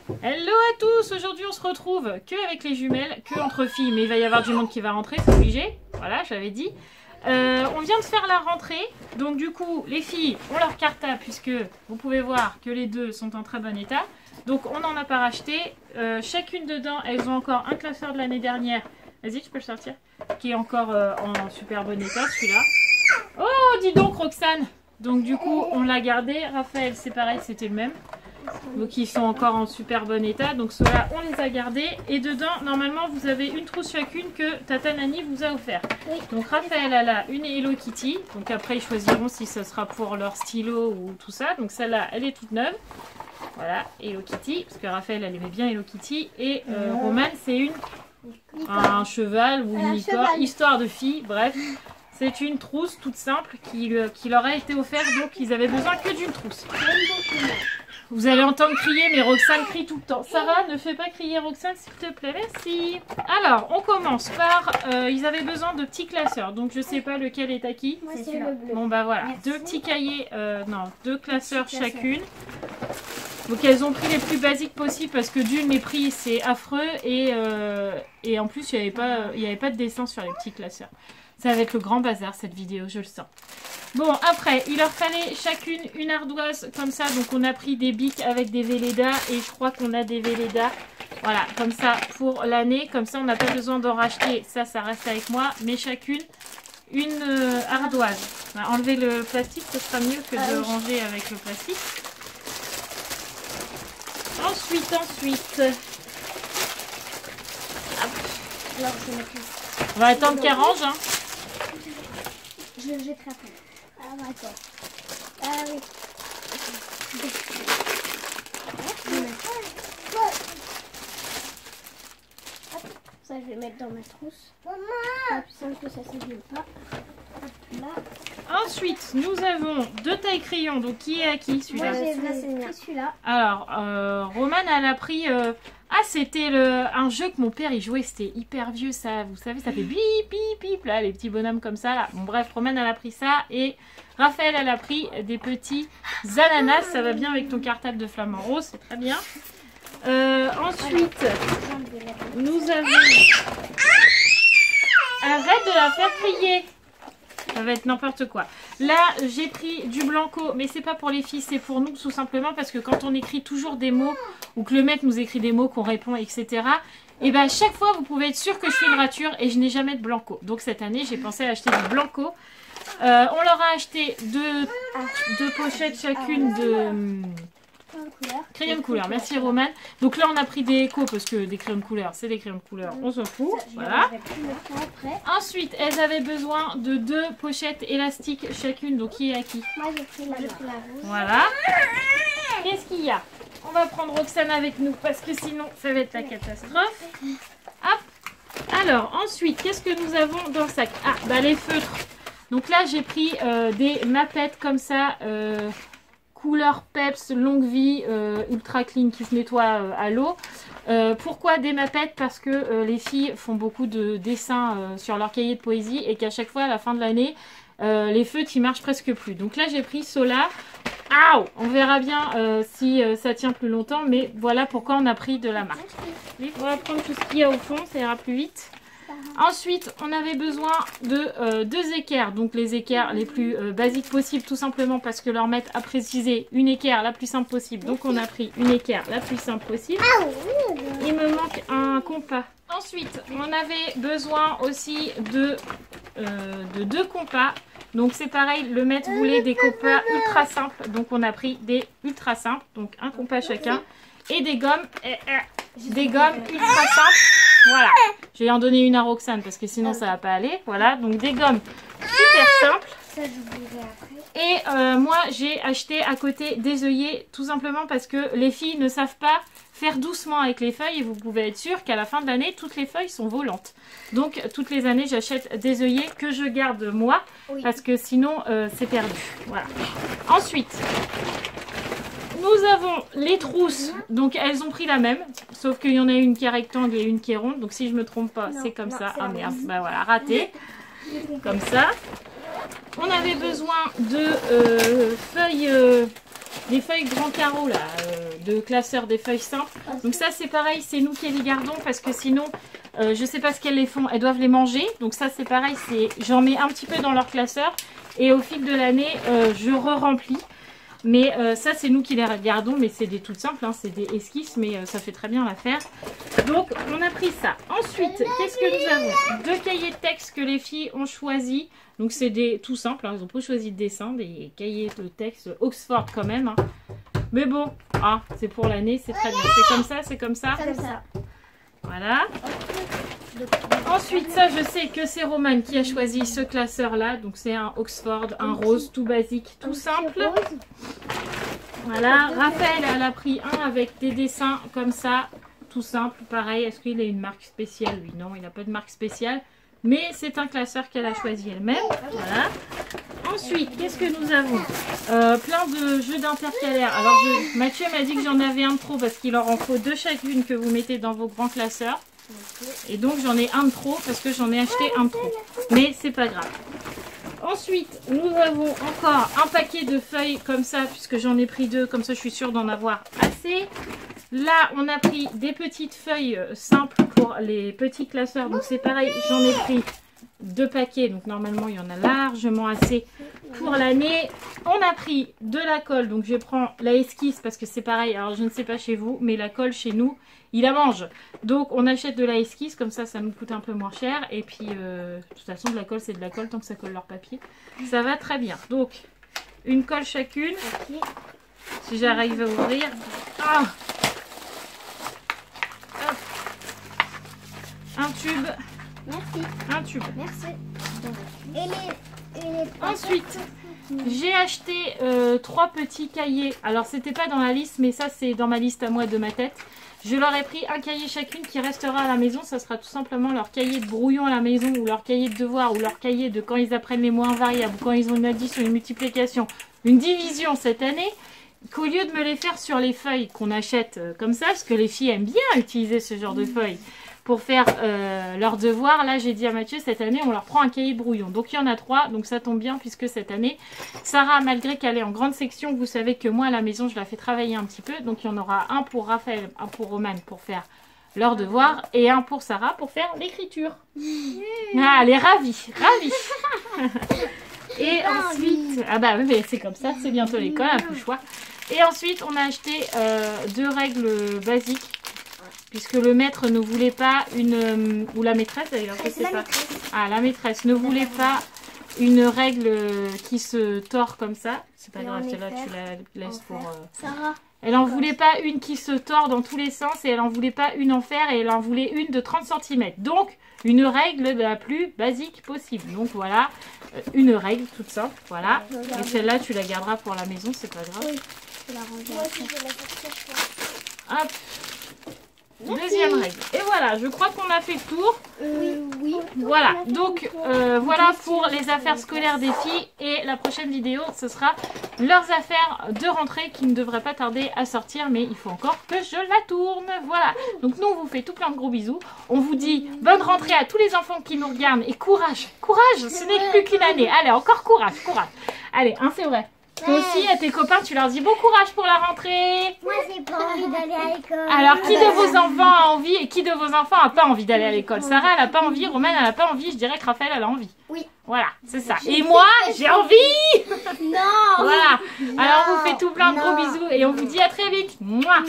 Hello à tous, aujourd'hui on se retrouve que avec les jumelles, que entre filles, mais il va y avoir du monde qui va rentrer, c'est obligé, voilà, j'avais dit. On vient de faire la rentrée, donc du coup les filles ont leur cartable puisque vous pouvez voir que les deux sont en très bon état. Donc on n'en a pas racheté, chacune dedans, elles ont encore un classeur de l'année dernière, vas-y tu peux le sortir, qui est encore en super bon état celui-là. Oh dis donc Roxane. Donc du coup on l'a gardé, Raphaël c'est pareil, c'était le même. Donc ils sont encore en super bon état, donc ceux-là on les a gardés. Et dedans normalement vous avez une trousse chacune que Tata Nani vous a offert. Oui. Donc Raphaël elle a une Hello Kitty, donc après ils choisiront si ce sera pour leur stylo ou tout ça. Donc celle-là elle est toute neuve, voilà, Hello Kitty, parce que Raphaël elle aimait bien Hello Kitty. Et Romane c'est un cheval ou une licorne, histoire de fille, bref. C'est une trousse toute simple qui leur a été offerte, donc ils avaient besoin que d'une trousse. Vous allez entendre crier, mais Roxane crie tout le temps. Sarah, ne fais pas crier Roxane, s'il te plaît, merci. Alors, on commence par... ils avaient besoin de petits classeurs, donc je sais pas lequel est à qui. Moi, c'est le bleu. Bon, bah voilà, merci. Deux petits cahiers, non, deux classeurs chacune. Donc elles ont pris les plus basiques possibles parce que d'une, les prix c'est affreux et en plus il n'y avait pas de dessin sur les petits classeurs. Ça va être le grand bazar cette vidéo, je le sens. Bon, après, il leur fallait chacune une ardoise comme ça. Donc, on a pris des bics avec des Velleda et je crois qu'on a des Velleda. Voilà, comme ça pour l'année. Comme ça, on n'a pas besoin d'en racheter. Ça reste avec moi. Mais chacune une ardoise. On va enlever le plastique, ce sera mieux que de ranger avec le plastique. Ensuite. On va attendre qu'elle range. Hein. Je le jetterai après. Ah, d'accord. Ah oui. Ça, je vais mettre dans ma trousse. Maman, plus simple que ça ne s'évite pas. Là. Ensuite, nous avons deux tailles crayons. Donc, qui est à qui celui-là? Moi, j'ai pris celui-là. Alors, Romane, elle a pris... Ah, c'était un jeu que mon père il jouait, c'était hyper vieux ça, vous savez, ça fait bip bip bip là, les petits bonhommes comme ça là. Bon bref, Romane elle a pris ça et Raphaël elle a pris des petits ananas, ça va bien avec ton cartable de flamant rose, c'est très bien. Ensuite, nous avons... Arrête de la faire crier. Ça va être n'importe quoi. Là, j'ai pris du blanco, mais c'est pas pour les filles, c'est pour nous tout simplement parce que quand on écrit toujours des mots ou que le maître nous écrit des mots, qu'on répond, etc. Et ben chaque fois, vous pouvez être sûr que je fais une rature et je n'ai jamais de blanco. Donc cette année, j'ai pensé à acheter du blanco. On leur a acheté deux pochettes chacune de crayons de couleur. Merci Romane. Donc là, on a pris des échos parce que des crayons de couleur, c'est des crayons de couleur, on s'en fout. Voilà. Ensuite, elles avaient besoin de deux pochettes élastiques chacune. Donc qui est à qui? Moi, j'ai pris la rouge. Voilà. Qu'est-ce qu'il y a? On va prendre Roxane avec nous parce que sinon, ça va être la catastrophe. Hop. Alors, ensuite, qu'est-ce que nous avons dans le sac? Ah, bah les feutres. Donc là, j'ai pris des mappettes comme ça. Couleur Peps, longue vie, ultra clean qui se nettoie à l'eau. Pourquoi des mappettes? Parce que les filles font beaucoup de dessins sur leur cahier de poésie et qu'à chaque fois à la fin de l'année, les feutres ils marchent presque plus. Donc là j'ai pris Solar. Aouh, on verra bien si ça tient plus longtemps, mais voilà pourquoi on a pris de la marque. On va prendre tout ce qu'il y a au fond, ça ira plus vite. Ensuite, on avait besoin de deux équerres, donc les équerres les plus basiques possibles, tout simplement parce que leur maître a précisé une équerre la plus simple possible. Donc on a pris une équerre la plus simple possible. Il me manque un compas. Ensuite, on avait besoin aussi de deux compas. Donc c'est pareil, le maître voulait des compas ultra simples, donc on a pris des ultra simples, donc un compas chacun. Et des gommes ultra simples. Voilà, je vais en donner une à Roxane parce que sinon ça va pas aller. Voilà, donc des gommes super simples. Ça, j'oublierai après. Et moi, j'ai acheté à côté des œillets tout simplement parce que les filles ne savent pas faire doucement avec les feuilles et vous pouvez être sûr qu'à la fin de l'année, toutes les feuilles sont volantes. Donc, toutes les années, j'achète des œillets que je garde moi parce que sinon, c'est perdu. Voilà. Ensuite... Nous avons les trousses, donc elles ont pris la même, sauf qu'il y en a une qui est rectangle et une qui est ronde, donc si je me trompe pas, c'est comme ça. Ah merde, bah voilà, raté, comme ça. On avait besoin de feuilles des feuilles grand carreau là, de classeur, des feuilles simples. Donc ça c'est pareil, c'est nous qui les gardons parce que sinon, je sais pas ce qu'elles les font, elles doivent les manger. Donc ça c'est pareil, j'en mets un petit peu dans leur classeur et au fil de l'année, je re-remplis. Mais ça c'est nous qui les gardons, mais c'est des toutes simples, hein, c'est des esquisses, mais ça fait très bien l'affaire. Donc on a pris ça. Ensuite, qu'est-ce que nous avons? 2 cahiers de texte que les filles ont choisi. Donc c'est des tout simples, hein, ils n'ont pas choisi de dessin, des cahiers de texte Oxford quand même. Hein. Mais bon, c'est pour l'année, c'est très bien. C'est comme ça, c'est comme ça. Comme ça. Voilà. Ensuite, ça je sais que c'est Romane qui a choisi ce classeur là. Donc c'est un Oxford, un rose tout basique, tout simple. Voilà, Raphaël elle a pris un avec des dessins comme ça, tout simple, pareil. Est-ce qu'il a une marque spéciale? Lui non, il n'a pas de marque spéciale. Mais c'est un classeur qu'elle a choisi elle-même. Voilà. Ensuite, qu'est-ce que nous avons? Plein de jeux d'intercalaire. Alors Mathieu m'a dit que j'en avais un de trop parce qu'il leur en faut 2 chacune que vous mettez dans vos grands classeurs. Et donc j'en ai un de trop parce que j'en ai acheté un de trop. Mais c'est pas grave. Ensuite, nous avons encore un paquet de feuilles comme ça, puisque j'en ai pris 2, comme ça je suis sûre d'en avoir assez. Là, on a pris des petites feuilles simples pour les petits classeurs, donc c'est pareil, j'en ai pris 2 paquets, donc normalement il y en a largement assez pour l'année. On a pris de la colle, donc je prends la esquisse parce que c'est pareil, alors je ne sais pas chez vous, mais la colle chez nous, il la mange. Donc on achète de la esquisse, comme ça nous coûte un peu moins cher. Et puis de toute façon de la colle c'est de la colle tant que ça colle leur papier. Ça va très bien. Donc une colle chacune. Okay. Si j'arrive à ouvrir. Un tube. Merci. Un tube. Merci. Ensuite, j'ai acheté 3 petits cahiers. Alors c'était pas dans la liste, mais ça c'est dans ma liste à moi de ma tête. Je leur ai pris un cahier chacune qui restera à la maison. Ça sera tout simplement leur cahier de brouillon à la maison ou leur cahier de devoir ou leur cahier de quand ils apprennent les mots invariables ou quand ils ont une addition, une multiplication, une division cette année. Qu'au lieu de me les faire sur les feuilles qu'on achète comme ça, parce que les filles aiment bien utiliser ce genre de feuilles pour faire leurs devoirs. Là, j'ai dit à Mathieu, cette année, on leur prend un cahier de brouillon. Donc, il y en a 3. Donc, ça tombe bien puisque cette année, Sarah, malgré qu'elle est en grande section, vous savez que moi, à la maison, je la fais travailler un petit peu. Donc, il y en aura un pour Raphaël, un pour Romane pour faire leurs devoirs et un pour Sarah pour faire l'écriture. Ah, elle est ravie, ravie. Et ensuite, bah oui, mais c'est comme ça, c'est bientôt l'école, un peu choix. Et ensuite, on a acheté 2 règles basiques. Puisque le maître ne voulait pas une... ou la maîtresse d'ailleurs, je sais pas. Ah, la maîtresse ne voulait pas une règle qui se tord comme ça. C'est pas grave, celle-là tu la laisses pour... Sarah. Elle en voulait pas une qui se tord dans tous les sens et elle en voulait pas une en fer et elle en voulait une de 30 cm. Donc, une règle la plus basique possible. Donc voilà, une règle toute simple, voilà. Et celle-là, tu la garderas pour la maison, c'est pas grave. Oui, je vais la ranger. Moi aussi, je vais la sortir. Hop. Deuxième règle. Et voilà, je crois qu'on a fait le tour. Oui. Voilà, donc voilà pour les affaires scolaires des filles. Et la prochaine vidéo, ce sera leurs affaires de rentrée qui ne devraient pas tarder à sortir. Mais il faut encore que je la tourne. Voilà, donc nous on vous fait tout plein de gros bisous. On vous dit bonne rentrée à tous les enfants qui nous regardent. Et courage, courage, ce n'est plus qu'une année. Allez, encore courage, courage. Allez, c'est vrai. Toi aussi, à tes copains, tu leur dis bon courage pour la rentrée. Moi, j'ai pas envie d'aller à l'école. Alors, qui de vos enfants a envie et qui de vos enfants a pas envie d'aller à l'école? Sarah, elle a pas envie, Romane, elle a pas envie. Je dirais que Raphaël, elle a envie. Oui. Voilà, c'est ça. Et moi, j'ai envie. Non. Voilà. Alors, on vous fait tout plein de gros bisous et on vous dit à très vite. Mouah.